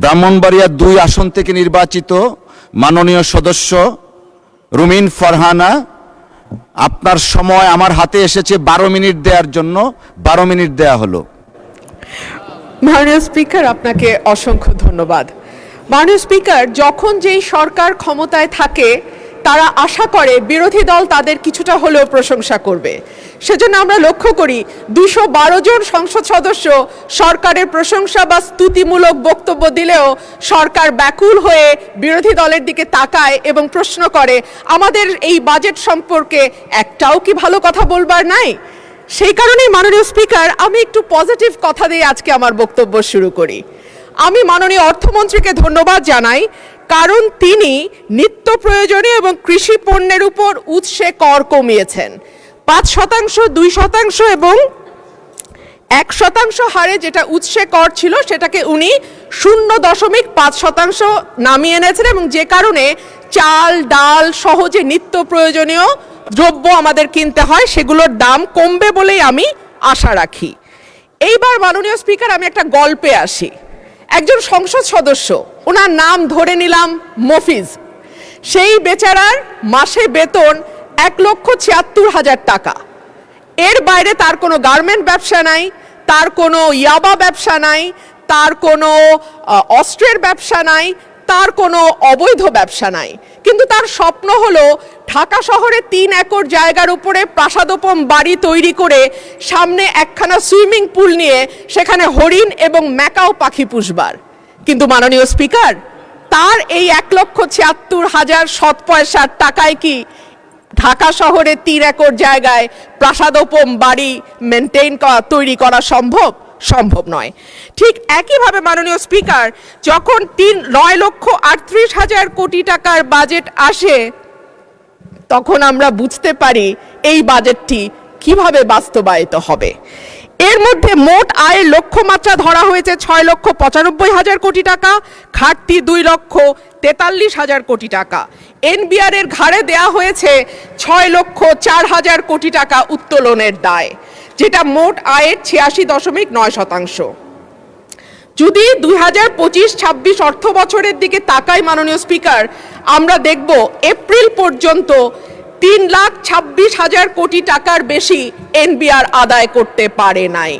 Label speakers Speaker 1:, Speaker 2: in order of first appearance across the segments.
Speaker 1: ব্রাহ্মণবাড়িয়া ২ আসন থেকে নির্বাচিত মাননীয় সদস্য রুমিন ফারহানা, আপনার সময় আমার হাতে এসেছে ১২ মিনিট দেওয়ার জন্য। ১২ মিনিট দেয়া হলো।
Speaker 2: মাননীয় স্পিকার, আপনাকে অসংখ্য ধন্যবাদ। মাননীয় স্পিকার, যখন যেই সরকার ক্ষমতায় থাকে তারা আশা করে বিরোধী দল তাদের কিছুটা হলেও প্রশংসা করবে। সেজন্য আমরা লক্ষ্য করি ২১২ জন সংসদ সদস্য সরকারের প্রশংসা বা স্তুতিমূলক বক্তব্য দিলেও সরকার ব্যাকুল হয়ে বিরোধী দলের দিকে তাকায় এবং প্রশ্ন করে, আমাদের এই বাজেট সম্পর্কে একটাও কি ভালো কথা বলবার নাই? সেই কারণেই মাননীয় স্পিকার, আমি একটু পজিটিভ কথা দিয়ে আজকে আমার বক্তব্য শুরু করি। আমি মাননীয় অর্থমন্ত্রীকে ধন্যবাদ জানাই, কারণ তিনি নিত্য প্রয়োজনীয় এবং কৃষি পণ্যের উপর উৎসে কর কমিয়েছেন। ৫%, ২% এবং ১% হারে যেটা উৎসে কর ছিল সেটাকে উনি ০.৫% নামিয়ে এনেছেন, এবং যে কারণে চাল ডাল সহ যে নিত্য প্রয়োজনীয় দ্রব্য আমাদের কিনতে হয় সেগুলোর দাম কমবে বলেই আমি আশা রাখি। এইবার মাননীয় স্পিকার, আমি একটা গল্পে আসি। একজন সংসদ সদস্য, ওনার নাম ধরে নিলাম মফিজ, সেই বেচারার মাসে বেতন ১,৭৬,০০০ টাকা। এর বাইরে তার কোনো গার্মেন্ট ব্যবসা নাই, তার কোনো ইয়াবা ব্যবসা নাই, তার কোনো অস্ত্রের ব্যবসা নাই, তার কোনো অবৈধ ব্যবসা নাই। কিন্তু তার স্বপ্ন হলো ঢাকা শহরে ৩ একর জায়গার উপরে প্রাসাদোপম বাড়ি তৈরি করে সামনে একখানা সুইমিং পুল নিয়ে সেখানে হরিণ এবং ম্যাকাও পাখি পুষবার। কিন্তু মাননীয় স্পিকার, তার এই ১,৭৬,০০০ সৎ পয়সার টাকায় কি ঢাকা শহরে ৩ একর জায়গায় প্রাসাদোপম বাড়ি তৈরি করা সম্ভব? সম্ভব নয়। ঠিক একইভাবে মাননীয় স্পিকার, যখন ৯,৩৮,০০০ কোটি টাকার বাজেট আসে তখন আমরা বুঝতে পারি এই বাজেটটি কিভাবে বাস্তবায়িত হবে। এর মধ্যে মোট আয়ের লক্ষ্যমাত্রা ধরা হয়েছে ৬,৯৫,০০০ কোটি টাকা, ঘাটতি ২,৪৩,০০০ কোটি টাকা। এনবিআর এর ঘাড়ে দেয়া হয়েছে ৬,০৪,০০০ কোটি টাকা উত্তোলনের দায়, যেটা মোট আয়ের ৮৬.৯%। যদি ২০২৫-২৬ অর্থ বছরের দিকে তাকাই মাননীয় স্পিকার, আমরা দেখব এপ্রিল পর্যন্ত ৩,২৬,০০০ কোটি টাকার বেশি এনবিআর আদায় করতে পারে নাই।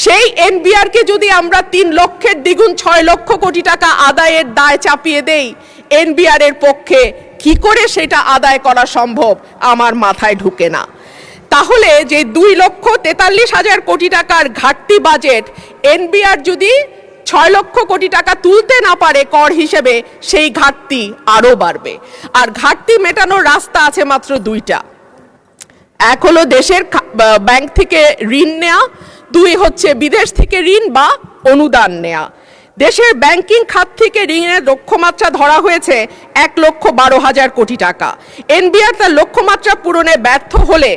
Speaker 2: সেই এনবিআরকে যদি আমরা ৩ লক্ষের দ্বিগুণ ৬ লক্ষ কোটি টাকা আদায়ের দায় চাপিয়ে দেই, এনবিআর এর পক্ষে কি করে সেটা আদায় করা সম্ভব আমার মাথায় ঢুকে না। তাহলে যে ২,৪৩,০০০ কোটি টাকার ঘাটতি বাজেট, এনবিআর যদি ৬ লক্ষ কোটি টাকা তুলতে না পারে কর হিসেবে, সেই ঘাটতি আরও বাড়বে। আর ঘাটতি মেটানোর রাস্তা আছে মাত্র ২টা। এক হলো দেশের ব্যাংক থেকে ঋণ নেয়া, ২ হচ্ছে বিদেশ থেকে ঋণ বা অনুদান নেয়া। দেশের ব্যাংকিং খাত থেকে ঋণের লক্ষ্যমাত্রা ধরা হয়েছে ১,১২,০০০ কোটি টাকা। এনবিআর তার লক্ষ্যমাত্রা পূরণে ব্যর্থ হলে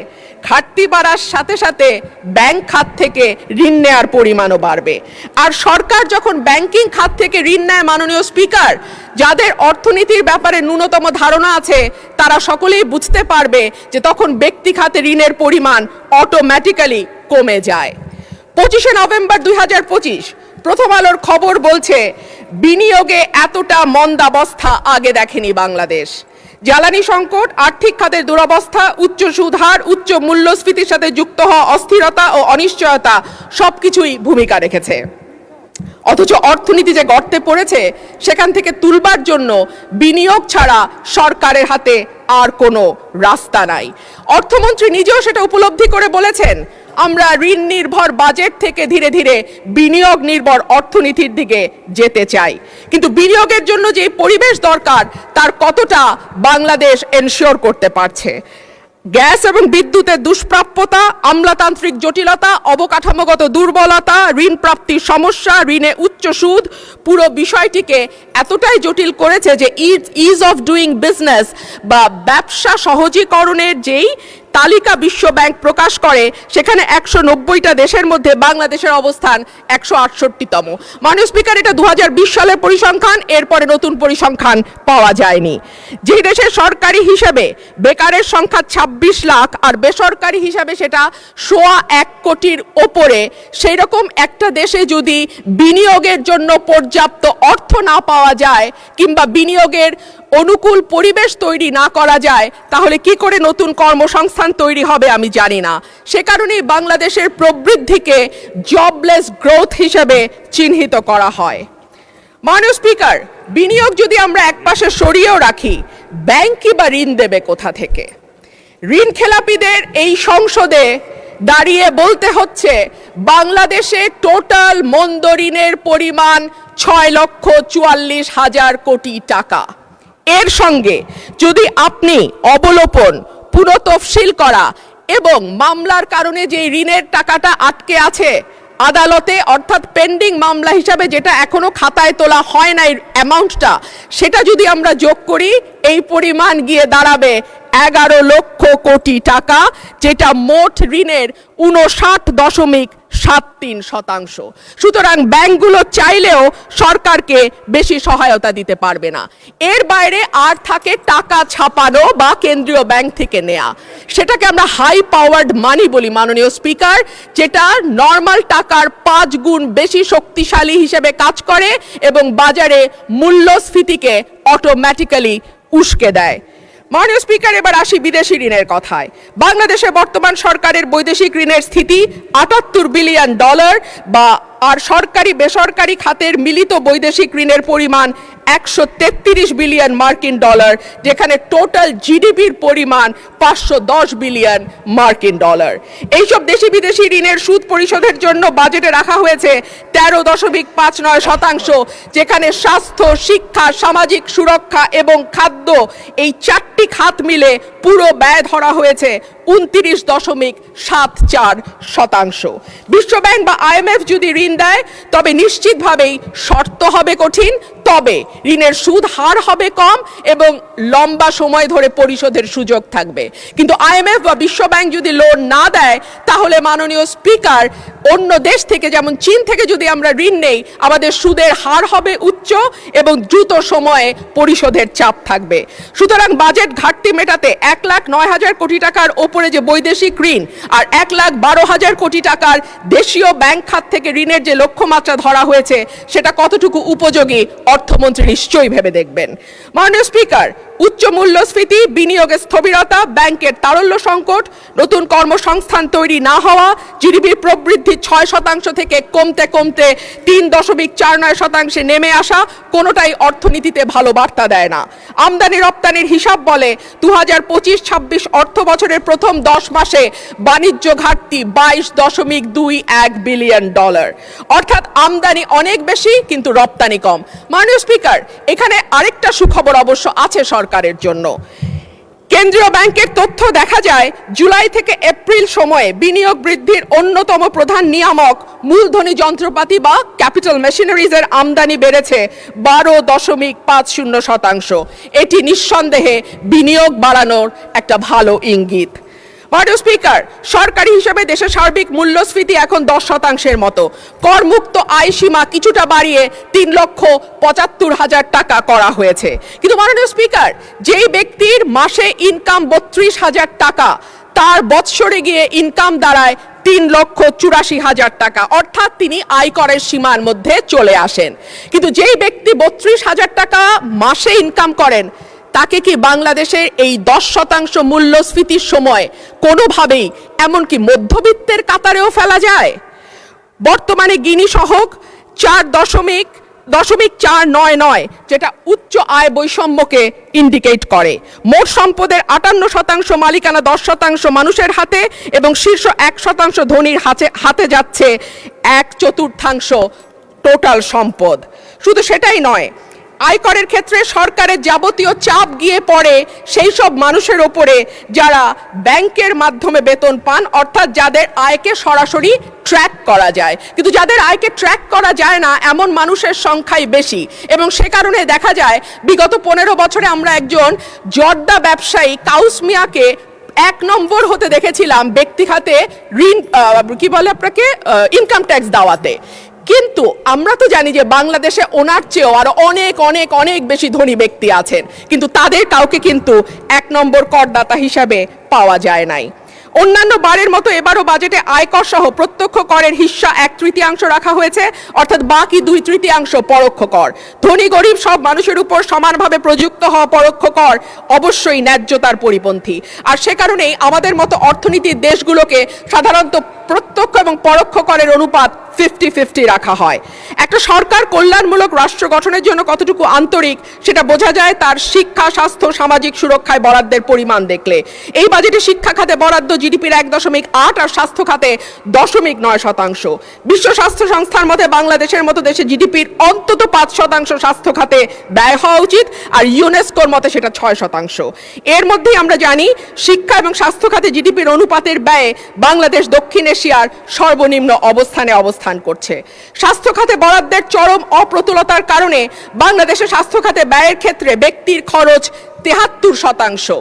Speaker 2: ঘাটতি বাড়ার সাথে সাথে ব্যাংক খাত থেকে ঋণ নেওয়ার পরিমাণও বাড়বে। আর সরকার যখন ব্যাংকিং খাত থেকে ঋণ নেয় মাননীয় স্পিকার, যাদের অর্থনীতির ব্যাপারে ন্যূনতম ধারণা আছে তারা সকলেই বুঝতে পারবে যে তখন ব্যক্তি খাতে ঋণের পরিমাণ অটোমেটিক্যালি কমে যায়। ২৫শে নভেম্বর ২০২৫ প্রথম আলোর খবর বলছে, বিনিয়োগে এতটা মন্দাবস্থা আগে দেখেনি বাংলাদেশ। জ্বালানি সংকট, আর্থিক খাতের দুরবস্থা, উচ্চ সুদ হার, উচ্চ মূল্যস্ফীতির সাথে যুক্ত হওয়া অস্থিরতা ও অনিশ্চয়তা সবকিছুই ভূমিকা রেখেছে। অথচ অর্থনীতি যে গর্তে পড়েছে সেখান থেকে তুলবার জন্য বিনিয়োগ ছাড়া সরকারের হাতে আর কোনো রাস্তা নাই। অর্থমন্ত্রী নিজেও সেটা উপলব্ধি করে বলেছেন, আমরা ঋণ নির্ভর বাজেট থেকে ধীরে ধীরে বিনিয়োগ নির্ভর অর্থনীতির দিকে যেতে চাই। কিন্তু বিনিয়োগের জন্য যে পরিবেশ দরকার তার কতটা বাংলাদেশ এনশিওর করতে পারছে? গ্যাস এবং বিদ্যুতের দুষ্প্রাপ্যতা, আমলাতান্ত্রিক জটিলতা, অবকাঠামোগত দুর্বলতা, ঋণ প্রাপ্তির সমস্যা, ঋণে উচ্চ সুদ পুরো বিষয়টিকে এতটাই জটিল করেছে যে ইজ অফ ডুইং বিজনেস বা ব্যবসা সহজীকরণের যেই তালিকা বিশ্ব ব্যাংক প্রকাশ করে সেখানে 190টা দেশের মধ্যে বাংলাদেশের অবস্থান 168তম। মাননীয় স্পিকার, এটা 2020 সালের পরিসংখ্যান, এরপরে নতুন পরিসংখ্যান পাওয়া যায়নি। যে দেশের সরকারি হিসাবে বেকারের সংখ্যা 26 লাখ আর বেসরকারি হিসাবে সেটা 1.25 কোটির ওপরে, সেই রকম একটা দেশে যদি বিনিয়োগের জন্য পর্যাপ্ত অর্থ না পাওয়া যায় কিংবা বিনিয়োগের অনুকূল পরিবেশ তৈরি না করা যায়, তাহলে কি করে নতুন কর্মসংস্থান তৈরি হবে আমি জানি না। সে কারণেই বাংলাদেশের প্রবৃদ্ধিকে জবলেস গ্রোথ হিসেবে চিহ্নিত করা হয়। মাননীয় স্পিকার, বিনিয়োগ যদি আমরা একপাশে সরিয়েও রাখি, ব্যাংকই বা ঋণ দেবে কোথা থেকে? ঋণ খেলাপিদের এই সংসদে দাঁড়িয়ে বলতে হচ্ছে বাংলাদেশে টোটাল মন্দ ঋণের পরিমাণ 6,44,000 কোটি টাকা। এর সঙ্গে যদি আপনি অবলোপন, পুনঃতফসিল করা এবং মামলার কারণে যে ঋণের টাকাটা আটকে আছে আদালতে, অর্থাৎ পেন্ডিং মামলা হিসাবে যেটা এখনো খাতায় তোলা হয় না, অ্যামাউন্টটা সেটা যদি আমরা যোগ করি, এই পরিমাণ গিয়ে দাঁড়াবে 11 লক্ষ কোটি টাকা, যেটা মোট ঋণের 59.73%। সুতরাং ব্যাংকগুলো চাইলেও সরকারকে বেশি সহায়তা দিতে পারবে না। এর বাইরে আর থাকে টাকা ছাপানো বা কেন্দ্রীয় ব্যাংক থেকে নেয়া, সেটাকে আমরা হাই পাওয়ার্ড মানি বলি মাননীয় স্পিকার, যেটা নর্মাল টাকার 5 গুণ বেশি শক্তিশালী হিসেবে কাজ করে এবং বাজারে মূল্যস্ফীতিকে অটোমেটিক্যালি উস্কে দেয়। মাননীয় স্পিকার, এবার আসি বিদেশি ঋণের কথায়। বাংলাদেশে বর্তমান সরকারের বৈদেশিক ঋণের স্থিতি $78 বিলিয়ন বা আর সরকারি বেসরকারি খাতের মিলিত বৈদেশিক ঋণের পরিমাণ 133 বিলিয়ন মার্কিন ডলার, যেখানে টোটাল জিডিপির পরিমাণ 510 বিলিয়ন মার্কিন ডলার। এইসব দেশি বিদেশি ঋণের সুদ পরিশোধের জন্য বাজেটে রাখা হয়েছে 13.59%, যেখানে স্বাস্থ্য, শিক্ষা, সামাজিক সুরক্ষা এবং খাদ্য, এই 4টি খাত মিলে পুরো ব্যয় ধরা হয়েছে 29.74%। বিশ্বব্যাংক বা IMF যদি ঋণ দেয় তবে নিশ্চিতভাবেই শর্ত হবে কঠিন, তবে ঋণের সুদ হার হবে কম এবং লম্বা সময় ধরে পরিশোধের সুযোগ থাকবে। কিন্তু IMF বা বিশ্বব্যাংক যদি লোন না দেয়, তাহলে মাননীয় স্পিকার, অন্য দেশ থেকে যেমন চীন থেকে যদি আমরা ঋণ নেই, আমাদের সুদের হার হবে উচ্চ এবং দ্রুত সময়ে পরিশোধের চাপ থাকবে। সুতরাং বাজেট ঘাটতি মেটাতে 1,09,000 কোটি টাকার ওপরে যে বৈদেশিক ঋণ আর 1,12,000 কোটি টাকার দেশীয় ব্যাংক খাত থেকে ঋণের যে লক্ষ্যমাত্রা ধরা হয়েছে, সেটা কতটুকু উপযোগী অর্থমন্ত্রী নিশ্চয়ই ভেবে দেখবেন। মাননীয় স্পিকার, উচ্চ মূল্যস্ফীতি, বিনিয়োগের স্থবিরতা, ব্যাংকের তারল্য সংকট, নতুন কর্মসংস্থান তৈরি না হওয়া, জিডিপির প্রবৃদ্ধি 6% থেকে কমতে কমতে 3.49% নেমে আসা, কোনোটাই অর্থনীতিতে ভালো বার্তা দেয় না। আমদানি রপ্তানির হিসাব বলে 2025-26 অর্থ বছরের প্রথম 10 মাসে বাণিজ্য ঘাটতি $22.21 বিলিয়ন, অর্থাৎ আমদানি অনেক বেশি কিন্তু রপ্তানি কম। মাননীয় স্পিকার, এখানে আরেকটা সুখবর অবশ্য আছে সরকারের জন্য। কেন্দ্রীয় ব্যাংকের তথ্য দেখা যায় জুলাই থেকে এপ্রিল সময়ে বিনিয়োগ বৃদ্ধির অন্যতম প্রধান নিয়ামক মূলধনী যন্ত্রপাতি বা ক্যাপিটাল মেশিনারিজের আমদানি বেড়েছে 12.50%। এটি নিঃসন্দেহে বিনিয়োগ বাড়ানোর একটা ভালো ইঙ্গিত। মাননীয় স্পিকার, সরকারি হিসাবে দেশের সার্বিক মূল্যস্ফীতি এখন 10%-এর মতো। করমুক্ত আয় সীমা কিছুটা বাড়িয়ে 3,75,000 টাকা করা হয়েছে। কিন্তু মাননীয় স্পিকার, যেই ব্যক্তির মাসে ইনকাম 32,000 টাকা, তার বৎসরে গিয়ে ইনকাম দাঁড়ায় 3,84,000 টাকা, অর্থাৎ তিনি আয়করের সীমার মধ্যে চলে আসেন। কিন্তু যেই ব্যক্তি 32,000 টাকা মাসে ইনকাম করেন, তাকে কি বাংলাদেশের এই 10% মূল্যস্ফীতির সময় কোনোভাবেই এমনকি মধ্যবিত্তের কাতারেও ফেলা যায়? বর্তমানে গিনি সহক 4.499, যেটা উচ্চ আয় বৈষম্যকে ইন্ডিকেট করে। মোট সম্পদের 58% মালিকানা 10% মানুষের হাতে এবং শীর্ষ 1% ধনীর হাতে যাচ্ছে 1/4 টোটাল সম্পদ। শুধু সেটাই নয়, আয়করের ক্ষেত্রে সরকারের যাবতীয় চাপ গিয়ে পড়ে সেই সব মানুষের ওপরে যারা ব্যাংকের মাধ্যমে বেতন পান, অর্থাৎ যাদের আয়কে সরাসরি ট্র্যাক করা যায়। কিন্তু যাদের আয়কে ট্র্যাক করা যায় না, এমন মানুষের সংখ্যাই বেশি এবং সে কারণে দেখা যায় বিগত 15 বছরে আমরা একজন জর্দা ব্যবসায়ী কাউস মিয়াকে এক নম্বর হতে দেখেছিলাম ব্যক্তি খাতে ঋণ কি বলে আপনাকে ইনকাম ট্যাক্স দেওয়াতে। কিন্তু আমরা তো জানি যে বাংলাদেশে ওনার চেয়েও আরো অনেক অনেক অনেক বেশি ধনী ব্যক্তি আছেন, কিন্তু তাদের কাউকে কিন্তু এক নম্বর করদাতা হিসাবে পাওয়া যায় নাই। অন্যান্য বারের মতো এবারও বাজেটে আয়কর সহ প্রত্যক্ষ করের হিস্সা 1/3 রাখা হয়েছে, অর্থাৎ বাকি 2/3 পরোক্ষ কর। ধনী গরিব সব মানুষের উপর সমানভাবে প্রযুক্ত হওয়া পরোক্ষ কর অবশ্যই ন্যায্যতার পরিপন্থী। আর সে কারণেই আমাদের মতো অর্থনীতির দেশগুলোকে সাধারণত প্রত্যক্ষ এবং পরোক্ষ করের অনুপাত 50-50 রাখা হয়। একটা সরকার কল্যাণমূলক রাষ্ট্র গঠনের জন্য কতটুকু আন্তরিক সেটা বোঝা যায় তার শিক্ষা, স্বাস্থ্য, সামাজিক সুরক্ষায় বরাদ্দের পরিমাণ দেখলে। এই বাজেটে শিক্ষা খাতে বরাদ্দ জিডিপির 1.8 আর স্বাস্থ্য খাতে 0.9%। বিশ্ব স্বাস্থ্য সংস্থার মতে বাংলাদেশের মতো দেশে জিডিপির অন্তত 5% স্বাস্থ্য খাতে ব্যয় হওয়া উচিত, আর ইউনেস্কোর মতে সেটা 6%। এর মধ্যেই আমরা জানি শিক্ষা এবং স্বাস্থ্য খাতে জিডিপির অনুপাতের ব্যয়ে বাংলাদেশ দক্ষিণ এশিয়ার সর্বনিম্ন অবস্থানে অবস্থান করছে। স্বাস্থ্য খাতে বরাদ্দের চরম অপ্রতুলতার কারণে বাংলাদেশে স্বাস্থ্য খাতে ব্যয়ের ক্ষেত্রে ব্যক্তির খরচ 73%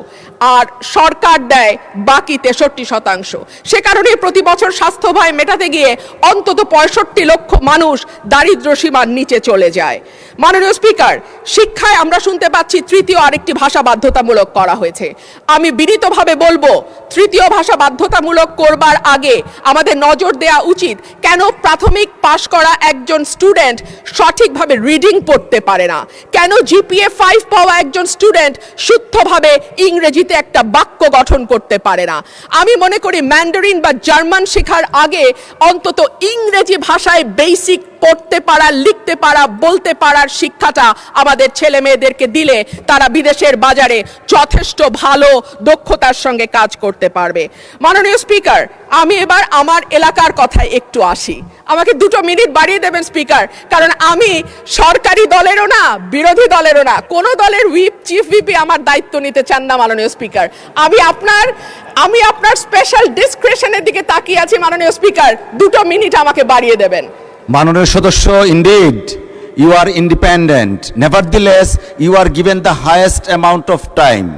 Speaker 2: আর সরকার দেয় বাকি 63%। সে কারণে প্রতি বছর স্বাস্থ্য ব্যয় মেটাতে গিয়ে অন্তত 65 লক্ষ মানুষ দারিদ্র্য সীমার নিচে চলে যায়। মাননীয় স্পিকার, শিক্ষায় আমরা শুনতে পাচ্ছি তৃতীয় আরেকটি ভাষা বাধ্যতামূলক করা হয়েছে। আমি বিনীতভাবে বলবো, তৃতীয় ভাষা বাধ্যতামূলক করবার আগে আমাদের নজর দেওয়া উচিত কেন প্রাথমিক পাশ করা একজন স্টুডেন্ট সঠিকভাবে রিডিং পড়তে পারে না, কেন জিপিএ 5 পাওয়া একজন স্টুডেন্ট শুদ্ধভাবে ইংরেজিতে একটা বাক্য গঠন করতে পারে না। আমি মনে করি ম্যান্ডারিন বা জার্মান শেখার আগে অন্তত ইংরেজি ভাষায় বেসিক পড়তে পারা, লিখতে পারা, বলতে পারার শিক্ষাটা আমাদের ছেলে মেয়েদেরকে দিলে তারা বিদেশের বাজারে যথেষ্ট ভালো দক্ষতার সঙ্গে কাজ করতে পারবে। মাননীয় স্পিকার, আমি এবার আমার এলাকার কথায় একটু আসি। আমাকে 2 মিনিট বাড়িয়ে দেবেন স্পিকার, কারণ আমি সরকারি দলেরও না, বিরোধী দলেরও না, কোনো দলের হুইপ, চিফ হুইপই আমার দায়িত্ব নিতে চান না। মাননীয় স্পিকার, আমি আপনার স্পেশাল ডিসক্রিশনের দিকে তাকিয়ে আছি। মাননীয় স্পিকার, 2 মিনিট আমাকে বাড়িয়ে দেবেন।
Speaker 1: মাননীয় সদস্য, indeed you are independent, nevertheless you are given the highest amount of time,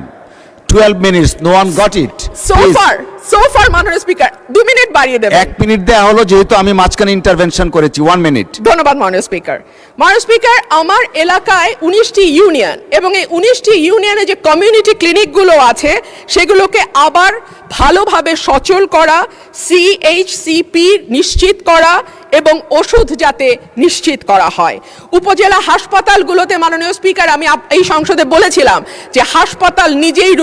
Speaker 1: 12 minutes, no one got it.
Speaker 2: So far মাননীয় স্পিকার 2 মিনিট বাড়িয়ে দেবেন।
Speaker 1: 1 মিনিট দেয়া হলো, যেহেতু আমি মাঝখানে ইন্টারভেনশন করেছি। 1 মিনিট।
Speaker 2: ধন্যবাদ মাননীয় স্পিকার। মাননীয় স্পিকার, আমার এলাকায় 19টি ইউনিয়ন এবং এই 19টি ইউনিয়নে যে কমিউনিটি ক্লিনিকগুলো আছে সেগুলোকে আবার ভালোভাবে সচল করা, CHCP নিশ্চিত করা এবং ওষুধ যাতে নিশ্চিত করা হয়। উপজেলা হাসপাতালগুলোতে মাননীয় স্পিকার, আমি এই সংসদে বলেছিলাম যে হাসপাতাল নিজেই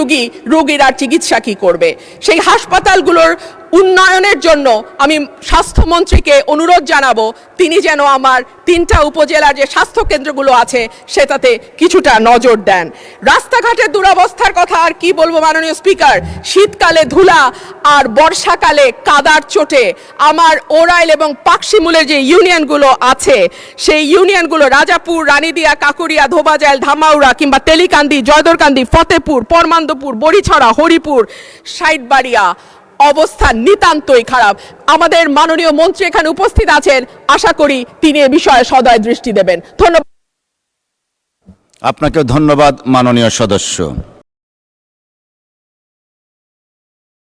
Speaker 2: রোগীর আর চিকিৎসা কি করবে। সেই হাসপাতালগুলোর উন্নয়নের জন্য আমি স্বাস্থ্যমন্ত্রীকে অনুরোধ জানাবো তিনি যেন আমার 3টা উপজেলার যে স্বাস্থ্য কেন্দ্রগুলো আছে সেটাতে কিছুটা নজর দেন। রাস্তাঘাটের দুরবস্থার কথা আর কি বলবো মাননীয় স্পিকার, শীতকালে ধুলা আর বর্ষাকালে কাদার চোটে আমার ওরাইল এবং পাকশিমুলের যে ইউনিয়নগুলো আছে সেই ইউনিয়নগুলো রাজাপুর, রানীদিয়া, কাকুরিয়া, ধোবাজাইল, ধামাউড়া কিংবা তেলিকান্দি, জয়দরকান্দি, ফতেপুর, পরমান্দপুর, বড়িছড়া, হরিপুর, সাইটবাড়িয়া অবস্থা নিতান্তই খারাপ। আমাদের মাননীয় মন্ত্রী এখানে উপস্থিত আছেন, আশা করি তিনি এ বিষয়ে সদয় দৃষ্টি দেবেন। ধন্যবাদ।
Speaker 1: আপনাকে ধন্যবাদ মাননীয় সদস্য।